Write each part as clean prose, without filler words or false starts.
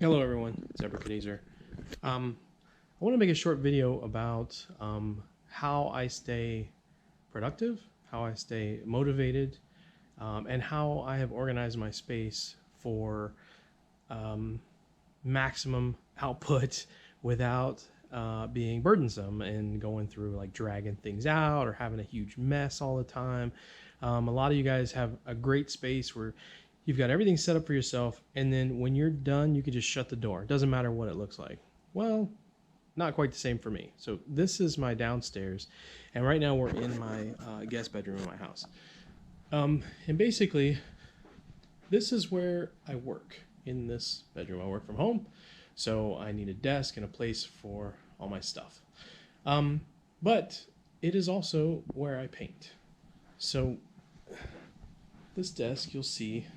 Hello everyone, it's Abracadabra. I want to make a short video about how I stay productive, how I stay motivated, and how I have organized my space for maximum output without being burdensome and going through like dragging things out or having a huge mess all the time. A lot of you guys have a great space where you've got everything set up for yourself, and then when you're done, you can just shut the door. It doesn't matter what it looks like. Well, not quite the same for me. So this is my downstairs, and right now we're in my guest bedroom in my house. And basically, this is where I work in this bedroom. I work from home, so I need a desk and a place for all my stuff. But it is also where I paint. So this desk, you'll see,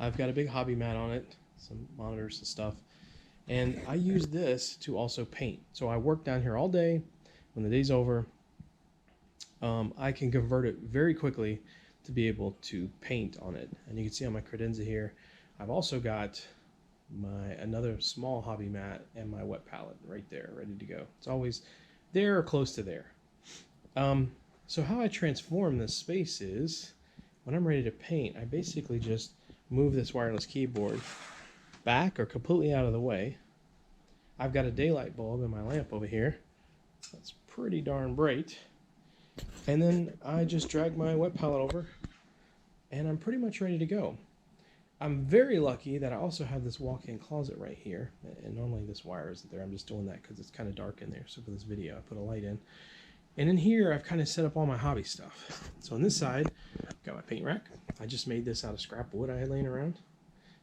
I've got a big hobby mat on it, some monitors and stuff, and I use this to also paint. So I work down here all day. When the day's over, I can convert it very quickly to be able to paint on it. And you can see on my credenza here, I've also got another small hobby mat and my wet palette right there, ready to go. It's always there or close to there. So how I transform this space is, when I'm ready to paint, I basically just move this wireless keyboard back or completely out of the way. I've got a daylight bulb in my lamp over here. That's pretty darn bright. And then I just drag my wet palette over and I'm pretty much ready to go. I'm very lucky that I also have this walk-in closet right here. And normally this wire isn't there. I'm just doing that because it's kind of dark in there. So for this video, I put a light in. And in here, I've kind of set up all my hobby stuff. So on this side, I've got my paint rack. I just made this out of scrap wood I had laying around.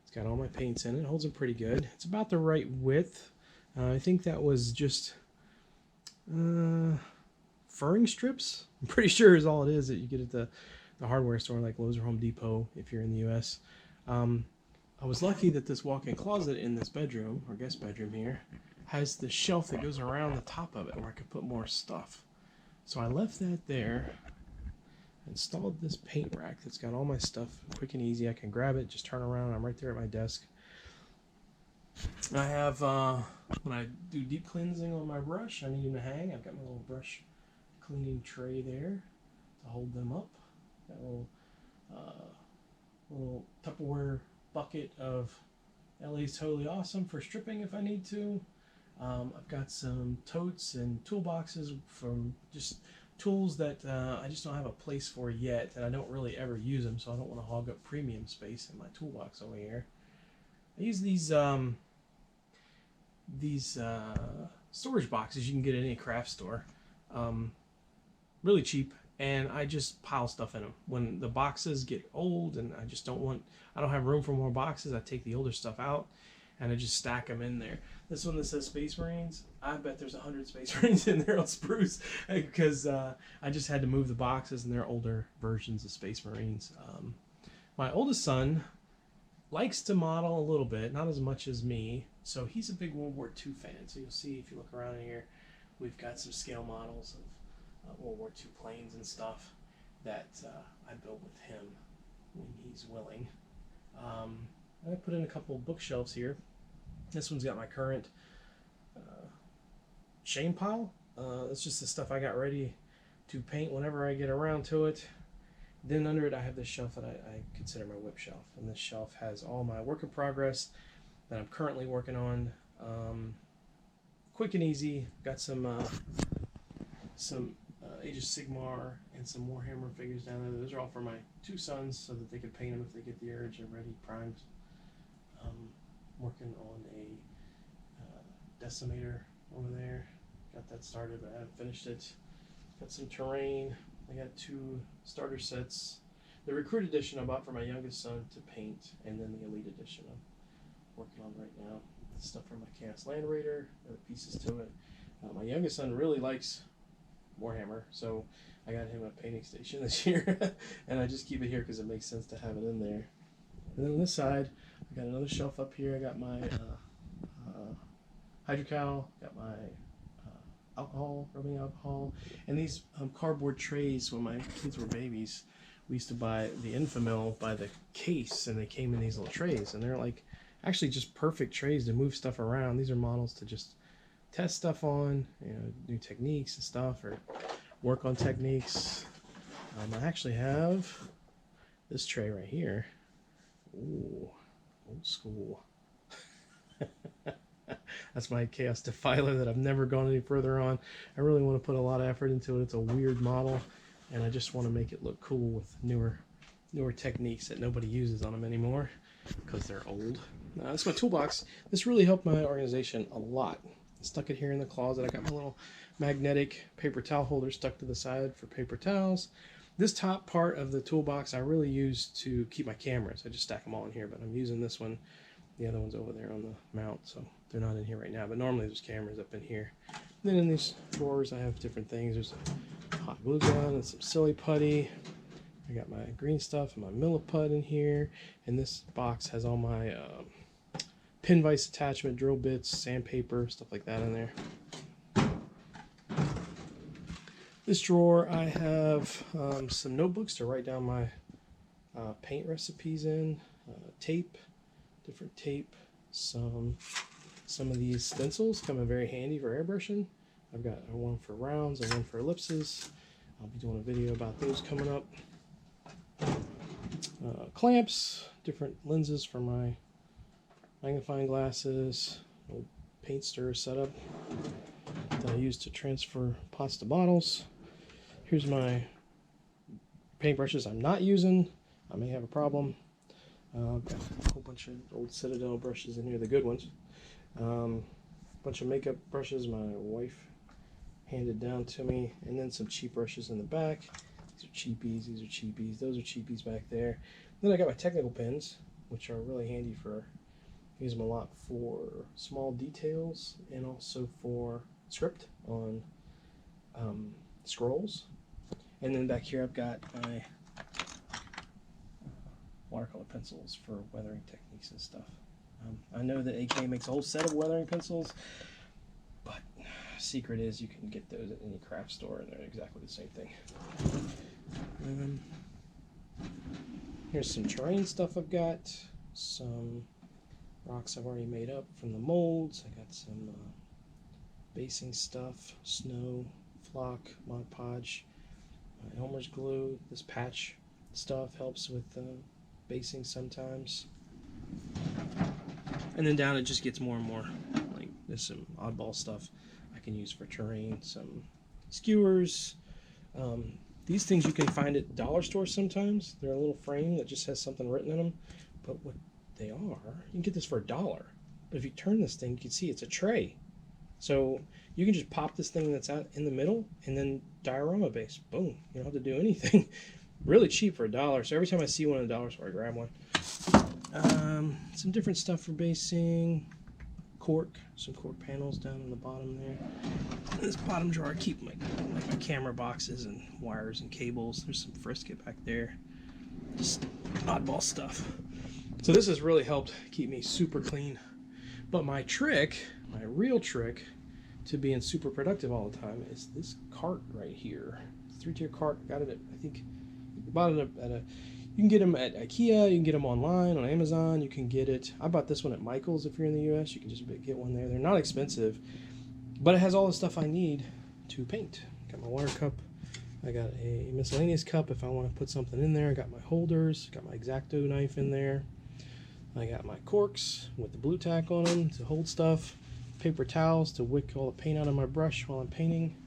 It's got all my paints in it. It holds them pretty good. It's about the right width. I think that was just furring strips. I'm pretty sure is all it is that you get at the hardware store like Lowe's or Home Depot if you're in the U.S. I was lucky that this walk-in closet in this bedroom, or guest bedroom here, has the shelf that goes around the top of it where I could put more stuff. So I left that there, installed this paint rack that's got all my stuff quick and easy. I can grab it, just turn around, I'm right there at my desk. I have, when I do deep cleansing on my brush, I need them to hang. I've got my little brush cleaning tray there to hold them up. Got a little Tupperware bucket of LA's Totally Awesome for stripping if I need to. I've got some totes and toolboxes from just tools that I just don't have a place for yet, and I don't really ever use them, so I don't want to hog up premium space in my toolbox over here. I use these storage boxes you can get at any craft store, really cheap, and I just pile stuff in them. When the boxes get old and I don't have room for more boxes, I take the older stuff out and I just stack them in there. This one that says Space Marines, I bet there's 100 Space Marines in there on spruce because I just had to move the boxes and they're older versions of Space Marines. My oldest son likes to model a little bit, not as much as me, so he's a big World War II fan. So you'll see if you look around here, we've got some scale models of World War II planes and stuff that I built with him when he's willing. I put in a couple of bookshelves here. This one's got my current shame pile. It's just the stuff I got ready to paint whenever I get around to it. Then under it I have this shelf that I consider my whip shelf. And this shelf has all my work in progress that I'm currently working on. Quick and easy. Got some Age of Sigmar and some Warhammer figures down there. Those are all for my two sons so that they can paint them if they get the urge. They're ready, primed. Working on a decimator over there. Got that started, but I haven't finished it. Got some terrain. I got two starter sets. The Recruit Edition I bought for my youngest son to paint, and then the Elite Edition I'm working on right now. Stuff from my Chaos Land Raider, other pieces to it. My youngest son really likes Warhammer, so I got him a painting station this year, and I just keep it here because it makes sense to have it in there. And then on this side, I got another shelf up here. I got my hydrocal, got my alcohol, rubbing alcohol, and these cardboard trays. When my kids were babies, we used to buy the Enfamil by the case, and they came in these little trays, and they're like actually just perfect trays to move stuff around. These are models to just test stuff on, you know, new techniques and stuff, or work on techniques. I actually have this tray right here. Ooh, old school. That's my Chaos Defiler that I've never gone any further on. I really want to put a lot of effort into it. It's a weird model, and I just want to make it look cool with newer techniques that nobody uses on them anymore because they're old. That's my toolbox. This really helped my organization a lot. I stuck it here in the closet. I got my little magnetic paper towel holder stuck to the side for paper towels. This top part of the toolbox I really use to keep my cameras. I just stack them all in here, but I'm using this one. The other one's over there on the mount, so they're not in here right now, but normally there's cameras up in here. Then in these drawers I have different things. There's a hot glue gun and some silly putty. I got my green stuff and my Milliput in here, and this box has all my pin vise attachment, drill bits, sandpaper, stuff like that in there. This drawer I have some notebooks to write down my paint recipes in, tape, different tape, some of these stencils come in very handy for airbrushing. I've got one for rounds and one for ellipses. I'll be doing a video about those coming up. Clamps, different lenses for my magnifying glasses, old paint stirrer setup that I use to transfer pots to bottles. Here's my paintbrushes I'm not using. I may have a problem. I've got a whole bunch of old Citadel brushes in here, the good ones. Bunch of makeup brushes my wife handed down to me, and then some cheap brushes in the back. These are cheapies, these are cheapies, those are cheapies back there. Then I got my technical pins, which are really handy for, I use them a lot for small details and also for script on scrolls. And then back here I've got my watercolor pencils for weathering techniques and stuff. I know that AK makes a whole set of weathering pencils, but secret is you can get those at any craft store and they're exactly the same thing. Here's some terrain stuff I've got, some rocks I've already made up from the molds. I got some basing stuff, snow, flock, Mod Podge, Elmer's glue. This patch stuff helps with basing sometimes. And then down it just gets more and more. Like there's some oddball stuff I can use for terrain, some skewers. These things you can find at dollar stores sometimes. They're a little frame that just has something written in them. But what they are, you can get this for $1. But if you turn this thing, you can see it's a tray. So you can just pop this thing that's out in the middle and then diorama base. Boom. You don't have to do anything. Really cheap for $1. So every time I see one at the dollar store, I grab one. Some different stuff for basing. Cork. Some cork panels down in the bottom there. In this bottom drawer I keep my camera boxes and wires and cables. There's some Frisket back there. Just oddball stuff. So this has really helped keep me super clean. But my trick, my real trick to being super productive all the time is this cart right here. It's a 3-tier cart. I got it at, I think, you bought it at a, you can get them at IKEA, you can get them online on Amazon, you can get it, I bought this one at Michael's if you're in the US, you can just get one there. They're not expensive, but it has all the stuff I need to paint. Got my water cup, I got a miscellaneous cup if I want to put something in there, I got my holders, got my X-Acto knife in there, I got my corks with the blue tack on them to hold stuff, paper towels to wick all the paint out of my brush while I'm painting,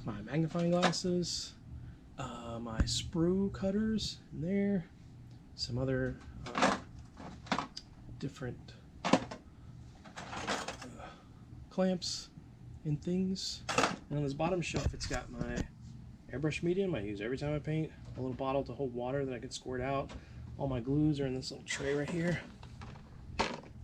my magnifying glasses, my sprue cutters in there, some other different clamps and things. And on this bottom shelf it's got my airbrush medium I use every time I paint, a little bottle to hold water that I can squirt out. All my glues are in this little tray right here.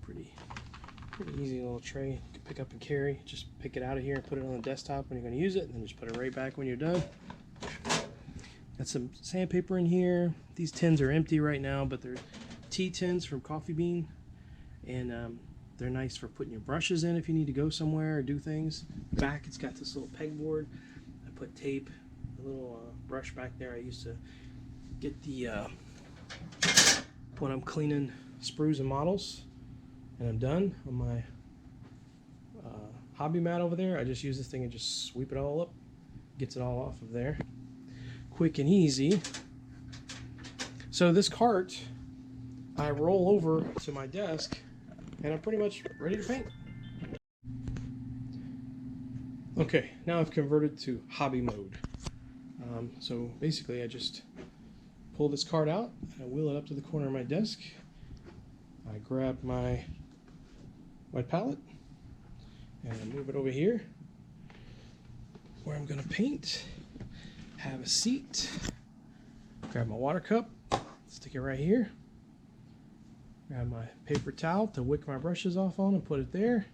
Pretty easy little tray you can pick up and carry. Just pick it out of here and put it on the desktop when you're going to use it, and then just put it right back when you're done. Got some sandpaper in here. These tins are empty right now, but they're tea tins from Coffee Bean, and they're nice for putting your brushes in if you need to go somewhere or do things. Back it's got this little pegboard. I put tape, a little brush back there. I used to get the when I'm cleaning sprues and models, and I'm done on my hobby mat over there. I just use this thing and just sweep it all up, gets it all off of there. Quick and easy. So this cart, I roll over to my desk and I'm pretty much ready to paint. Okay, now I've converted to hobby mode. So basically I just pull this cart out, I wheel it up to the corner of my desk, I grab my white palette and I move it over here where I'm going to paint, have a seat, grab my water cup, stick it right here, grab my paper towel to wick my brushes off on and put it there,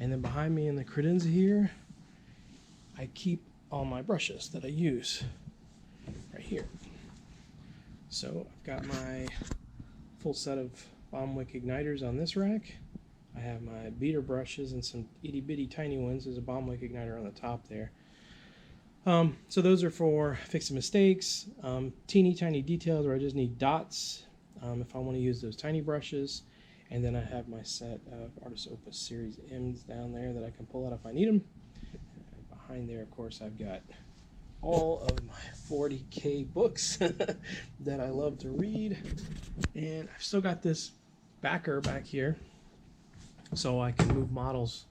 and then behind me in the credenza here I keep all my brushes that I use right here. So I've got my full set of Balm Wick igniters on this rack. I have my beater brushes and some itty bitty tiny ones. There's a Balm Wick igniter on the top there. So those are for fixing mistakes, teeny tiny details where I just need dots if I want to use those tiny brushes. And then I have my set of Artist Opus Series M's down there that I can pull out if I need them. And behind there, of course, I've got all of my 40K books that I love to read. And I've still got this backer back here so I can move models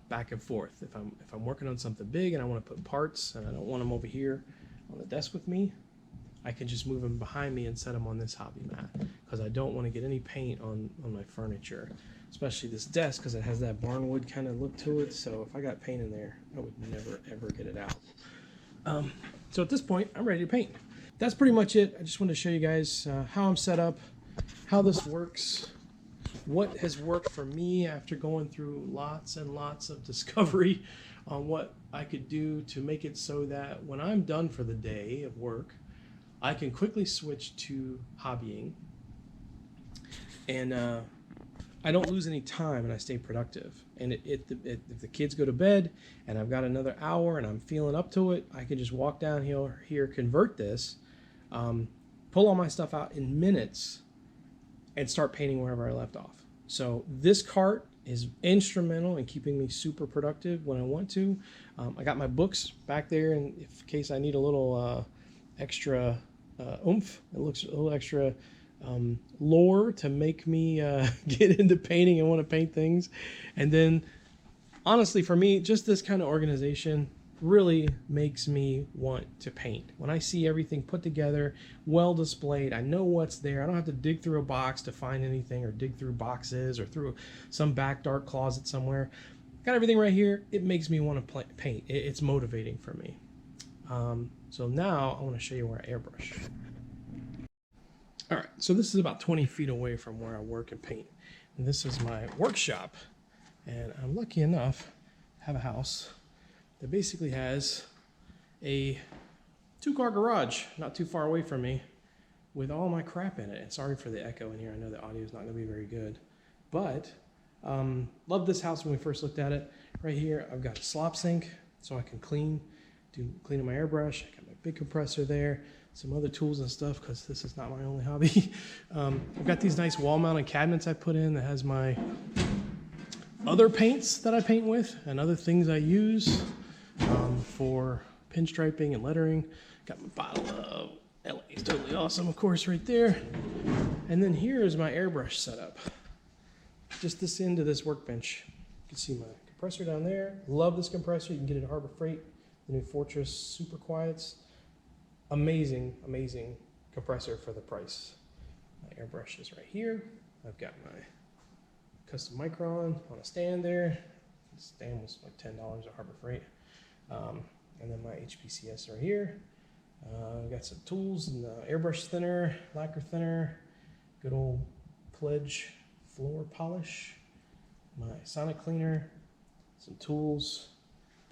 back and forth. If I'm working on something big and I want to put parts and I don't want them over here on the desk with me, I can just move them behind me and set them on this hobby mat, because I don't want to get any paint on my furniture, especially this desk because it has that barnwood kind of look to it. So if I got paint in there, I would never ever get it out. So at this point, I'm ready to paint. That's pretty much it. I just wanted to show you guys how I'm set up, how this works, what has worked for me after going through lots and lots of discovery on what I could do to make it so that when I'm done for the day of work, I can quickly switch to hobbying, and I don't lose any time and I stay productive. And if the kids go to bed and I've got another hour and I'm feeling up to it, I can just walk down here, convert this, pull all my stuff out in minutes, and start painting wherever I left off. So this cart is instrumental in keeping me super productive when I want to. I got my books back there in case I need a little extra oomph. It looks a little extra lore to make me get into painting and want to paint things. And then honestly, for me, just this kind of organization really makes me want to paint. When I see everything put together, well displayed, I know what's there. I don't have to dig through a box to find anything, or dig through boxes, or through some back dark closet somewhere. Got everything right here. It makes me want to paint. It's motivating for me. So now I want to show you where I airbrush. All right, so this is about 20 feet away from where I work and paint. And this is my workshop. And I'm lucky enough to have a house that basically has a 2-car garage not too far away from me with all my crap in it. And sorry for the echo in here. I know the audio is not going to be very good. But loved this house when we first looked at it. Right here, I've got a slop sink so I can clean my airbrush. I got my big compressor there, some other tools and stuff because this is not my only hobby. I've got these nice wall-mounted cabinets I put in that has my other paints that I paint with and other things I use for pinstriping and lettering. Got my bottle of LA is Totally Awesome, of course, right there. And then here is my airbrush setup. Just this end of this workbench. You can see my compressor down there. Love this compressor. You can get it at Harbor Freight. The new Fortress Super Quiets. Amazing, amazing compressor for the price. My airbrush is right here. I've got my custom Micron on a stand there. The stand was like $10 at Harbor Freight. And then my HPCS right here. I've got some tools and the airbrush thinner, lacquer thinner, good old Pledge floor polish, my Sonic cleaner, some tools.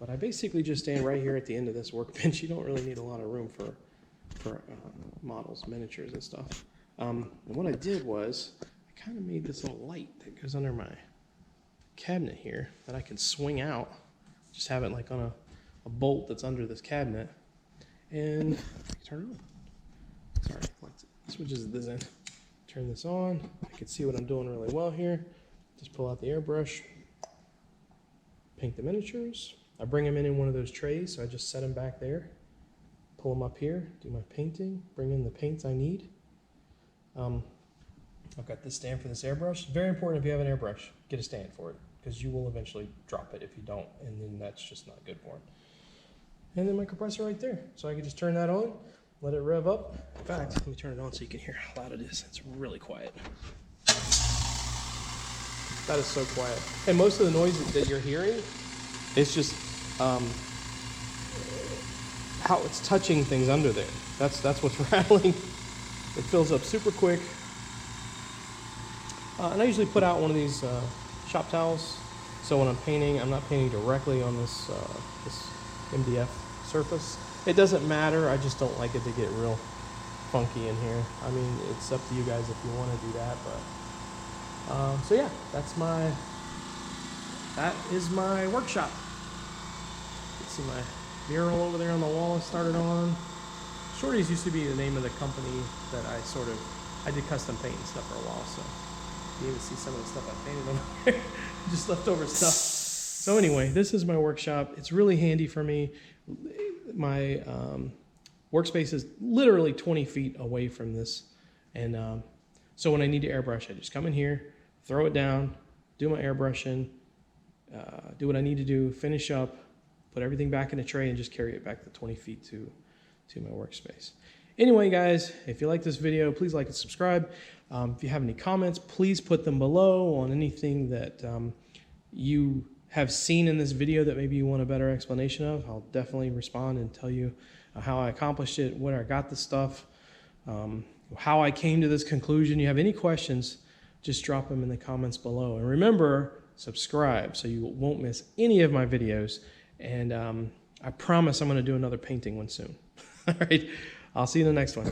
But I basically just stand right here at the end of this workbench. You don't really need a lot of room for models, miniatures, and stuff. And what I did was I kind of made this little light that goes under my cabinet here that I can swing out. Just have it like on a bolt that's under this cabinet. And turn it on. Sorry, switches this in. turn this on. I can see what I'm doing really well here. Just pull out the airbrush, paint the miniatures. I bring them in one of those trays, so I just set them back there, pull them up here, do my painting, bring in the paints I need. I've got this stand for this airbrush. Very important if you have an airbrush, get a stand for it, because you will eventually drop it if you don't, and then that's just not good for it. And then my compressor right there. So I can just turn that on, let it rev up. In fact, let me turn it on so you can hear how loud it is. It's really quiet. That is so quiet. And most of the noise that you're hearing is just how it's touching things under there. That's what's rattling. It fills up super quick. And I usually put out one of these shop towels, so when I'm painting, I'm not painting directly on this this MDF surface. It doesn't matter, I just don't like it to get real funky in here. I mean, it's up to you guys if you want to do that, but so yeah, that is my workshop. You can see my mural over there on the wall I started on. Shorty's used to be the name of the company that I did custom paint and stuff for a while, so you can even see some of the stuff I painted on there. Just leftover stuff. So anyway, this is my workshop. It's really handy for me. My workspace is literally 20 feet away from this. And so when I need to airbrush, I just come in here, throw it down, do my airbrushing, do what I need to do, finish up, put everything back in a tray, and just carry it back the 20 feet to my workspace. Anyway, guys, if you like this video, please like and subscribe. If you have any comments, please put them below on anything that you have seen in this video that maybe you want a better explanation of. I'll definitely respond and tell you how I accomplished it, where I got the stuff, how I came to this conclusion. You have any questions, just drop them in the comments below. And remember, subscribe so you won't miss any of my videos. And I promise I'm going to do another painting one soon. All right, I'll see you in the next one.